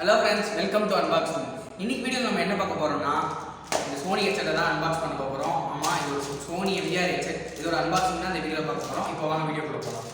Hello friends, welcome to Unboxing. இன்னைக்கு வீடியோல நம்ம என்ன பார்க்க போறோம்னா இந்த Sony headset தான் அன்பாக்ஸ் பண்ண போறோம். ஆமா, இது ஒரு Sony MDR headset. இதோட அன்பாக்சிங் தான் இந்த வீடியோல பார்க்க போறோம். இப்போ வாங்க வீடியோக்குள்ள போலாம்.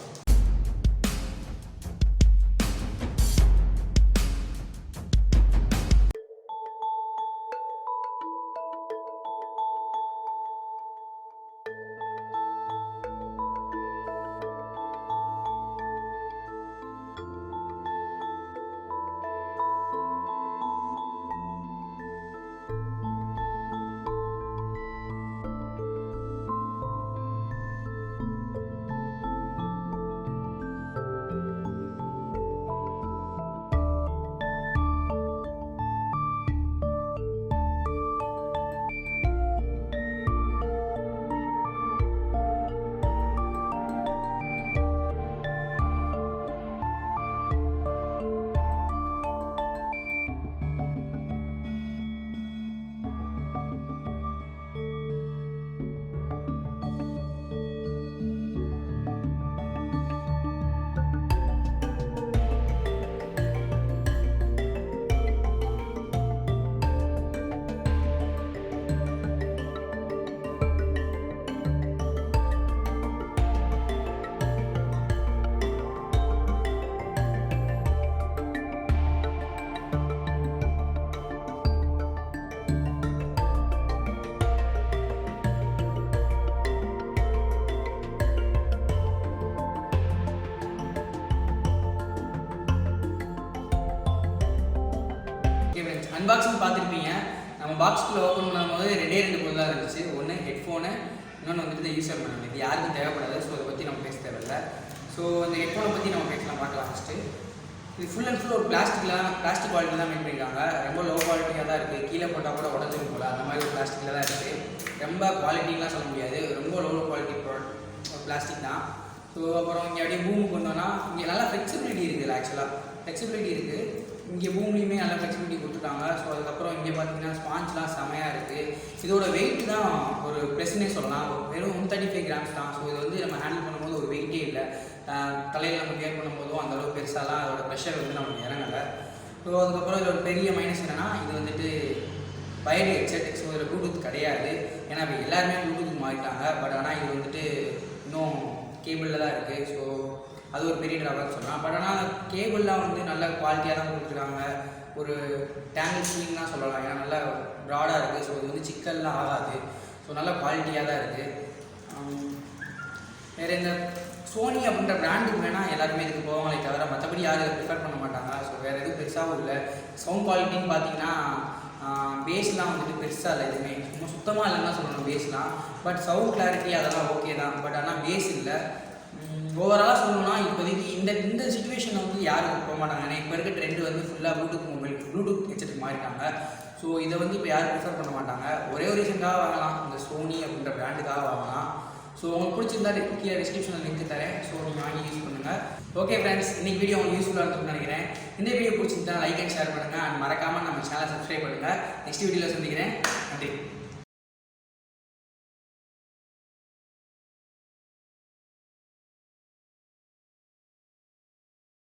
அன்பாக்சிங் பார்த்துருப்பீங்க. நம்ம பாக்ஸ்க்குள்ள ஓப்பன் பண்ணும்போது ரெண்டு பொருள் தான் இருந்துச்சு. ஒன்று ஹெட்ஃபோனு, இன்னொன்று வந்துட்டு யூசர் மேனுவல். இது யாருக்கும் தேவைப்படாது. ஸோ அதை பற்றி நம்ம பேச தேவையில்லை. ஸோ இந்த ஹெட்ஃபோனை பற்றி நம்ம பேசலாம், பார்க்கலாம். ஃபஸ்ட்டு இது ஃபுல் அண்ட் ஃபுல் ஒரு பிளாஸ்டிக் குவாலிட்டி தான் மேக் பண்ணியிருக்காங்க. ரொம்ப லோ குவாலிட்டியாக தான் இருக்குது. கீழே போட்டால் கூட உடஞ்சிரும் போல் அந்த மாதிரி ஒரு பிளாஸ்டிக்கில் தான் இருக்குது. ரொம்ப குவாலிட்டிலாம் சொல்ல முடியாது, ரொம்ப லோ குவாலிட்டி பிளாஸ்டிக் தான். ஸோ அப்புறம் இங்கே அப்படியே பூமுக்கு வந்தோன்னா இங்கே நல்லா ஃப்ளெக்சிபிலிட்டி இருக்குது. ஆக்சுவலாக ஃப்ளெக்சிபிலிட்டி இருக்குது. இங்கே பூமிலையுமே நல்லா ஃப்ளெக்சிபிலிட்டி கொடுத்துட்டாங்க. ஸோ அதுக்கப்புறம் இங்கே பார்த்தீங்கன்னா ஸ்பான்ச்லாம் செமையாக இருக்குது. இதோட வெயிட் தான் ஒரு ப்ளஸ்னே சொல்லலாம். வெறும் 135 கிராம்ஸ் தான். ஸோ இது வந்து நம்ம ஹேண்டில் பண்ணும்போது ஒரு வெயிட்டே இல்லை. தலையில் நம்ம கேர் பண்ணும்போதும் அந்தளவுக்கு பெருசாலாம் அதோட ப்ரெஷர் வந்து நமக்கு இறங்கலை. ஸோ அதுக்கப்புறம் இதோட பெரிய மைனஸ் என்னென்னா இது வந்துட்டு வயர்டு ஹெட்செட். ஸோ இதில் ப்ளூடூத் கிடையாது. ஏன்னா இப்போ எல்லாருமே ப்ளூடூத் மாறிட்டாங்க. பட் ஆனால் இது வந்துட்டு இன்னும் கேபிளில் தான் இருக்குது. ஸோ அது ஒரு பெரிய ட்ராபேக் சொல்லலாம். பட் ஆனால் கேபிள்லாம் வந்து நல்ல குவாலிட்டியாக தான் கொடுத்துருக்காங்க. ஒரு டேங்கிள் ஸ்க்ரீன் தான் சொல்லலாம். ஏன்னா நல்லா ப்ராடாக இருக்குது. ஸோ இது வந்து சிக்கல்லாம் ஆகாது. ஸோ நல்ல குவாலிட்டியாக தான் இருக்குது. வேறு இந்த சோனி அப்படின்ற பிராண்டுக்கு வேணால் எல்லாருமே இதுக்கு போவாங்களே தவிர மற்றபடி யாரும் இதை ப்ரிஃபர் பண்ண மாட்டாங்க. ஸோ வேறு எதுவும் பெருசாகவும் இல்லை. சவுண்ட் குவாலிட்டின்னு பார்த்தீங்கன்னா பேஸ்லாம் வந்துட்டு பெருசாக இல்லை. எதுவுமே சுத்தமாக இல்லைன்னா சொல்லணும் பேஸ்லாம். பட் சவுண்ட் கிளாரிட்டி அதெல்லாம் ஓகே தான். பட் ஆனால் பேஸ் இல்லை. ஓவராலாக சொல்லணும்னா இப்போதைக்கு இந்த சுச்சுவேஷனில் வந்து யாரும் போக மாட்டாங்க. ஏன்னா இப்போ இருக்க ட்ரெண்டு வந்து ஃபுல்லாக ப்ளூடூத் ஹெட்செட்டுக்கு மாறிட்டாங்க. ஸோ இதை வந்து இப்போ யாரும் ப்ரிஃபர் பண்ண மாட்டாங்க. ஒரே ஒரு ரீசனுக்காக வாங்கலாம், இந்த சோனி அப்படின்ற பிராண்டுக்காக வாங்கலாம். ஸோ உங்களுக்கு பிடிச்சிருந்தா கீழே டிஸ்கிரிப்ஷனில் லிங்க் தரேன். ஸோ நீங்கள் வாங்கி யூஸ் பண்ணுங்கள். ஓகே ஃப்ரெண்ட்ஸ், இன்றைக்கி வீடியோ உங்களுக்கு யூஸ்ஃபுல்லாக இருக்கும்னு நினைக்கிறேன். இந்த வீடியோ பிடிச்சிருந்தா லைக் அண்ட் ஷேர் பண்ணுங்கள். அண்ட் மறக்காமல் நம்ம சேனலை சப்ஸ்கிரைப் பண்ணுங்கள். நெக்ஸ்ட் வீடியோவில் சந்திக்கிறேன். நன்றி.